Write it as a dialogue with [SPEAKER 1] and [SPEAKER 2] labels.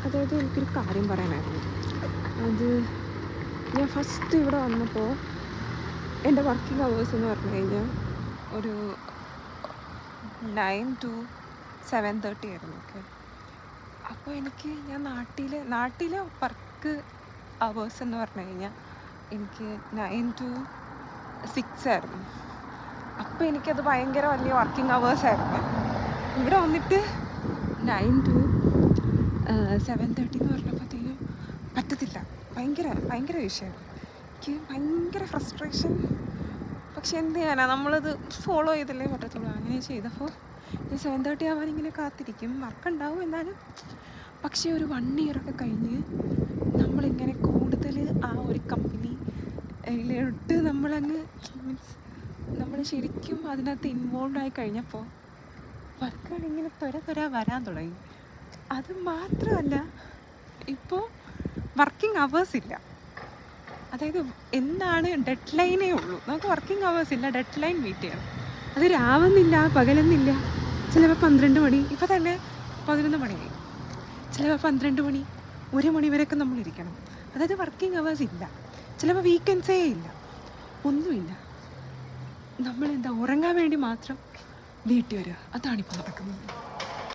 [SPEAKER 1] അതായത് എനിക്കൊരു കാര്യം പറയാനായിരുന്നു. അത് ഞാൻ ഫസ്റ്റ് ഇവിടെ വന്നപ്പോൾ എൻ്റെ വർക്കിംഗ് അവേഴ്സ് എന്ന് പറഞ്ഞു കഴിഞ്ഞാൽ ഒരു 9 to 7:30 ആയിരുന്നു. ഓക്കെ, അപ്പോൾ ഞാൻ നാട്ടിലെ വർക്ക് അവേഴ്സ് എന്ന് പറഞ്ഞു കഴിഞ്ഞാൽ എനിക്ക് 9 to 6 ആയിരുന്നു. അപ്പോൾ എനിക്കത് ഭയങ്കര വലിയ വർക്കിംഗ് അവേഴ്സായിരുന്നു. ഇവിടെ വന്നിട്ട് 9 to 7:30 എന്ന് പറഞ്ഞപ്പോഴത്തേനും പറ്റത്തില്ല. ഭയങ്കര വിഷയമാണ്. എനിക്ക് ഭയങ്കര ഫ്രസ്ട്രേഷൻ. പക്ഷെ എന്ത് ചെയ്യാനാ, നമ്മളത് ഫോളോ ചെയ്തല്ലേ പറ്റത്തുള്ളൂ. അങ്ങനെ ചെയ്തപ്പോൾ ഞാൻ 7:30 ആവാൻ ഇങ്ങനെ കാത്തിരിക്കും. വർക്കുണ്ടാവും എന്നാലും. പക്ഷേ ഒരു 1 year കഴിഞ്ഞ് നമ്മളിങ്ങനെ കൂടുതൽ ആ ഒരു കമ്പനിയിലോട്ട് മീൻസ് നമ്മൾ ശരിക്കും അതിനകത്ത് ഇൻവോൾവ് ആയി കഴിഞ്ഞപ്പോൾ വർക്കുകൾ ഇങ്ങനെ ത്വര വരാൻ തുടങ്ങി. അത് മാത്രമല്ല, ഇപ്പോൾ വർക്കിംഗ് അവേഴ്സ് ഇല്ല. അതായത് എന്താണ് ഡെഡ് ലൈനേ ഉള്ളൂ. നമുക്ക് വർക്കിംഗ് അവേഴ്സ് ഇല്ല, ഡെഡ് ലൈൻ മീറ്റ് ചെയ്യണം. അത് രാവെന്നില്ല, പകലെന്നില്ല. ചിലപ്പോൾ 12 മണി, ഇപ്പോൾ തന്നെ 11 മണിയായി. ചിലപ്പോൾ 12 മണി, 1 മണി വരെയൊക്കെ നമ്മളിരിക്കണം. അതായത് വർക്കിംഗ് അവേഴ്സ് ഇല്ല. ചിലപ്പോൾ വീക്കെൻഡ്സേ ഇല്ല, ഒന്നുമില്ല. നമ്മളെന്താ ഉറങ്ങാൻ വേണ്ടി മാത്രം വീട്ടിൽ വരിക. അതാണിപ്പോൾ നടക്കുന്നത്.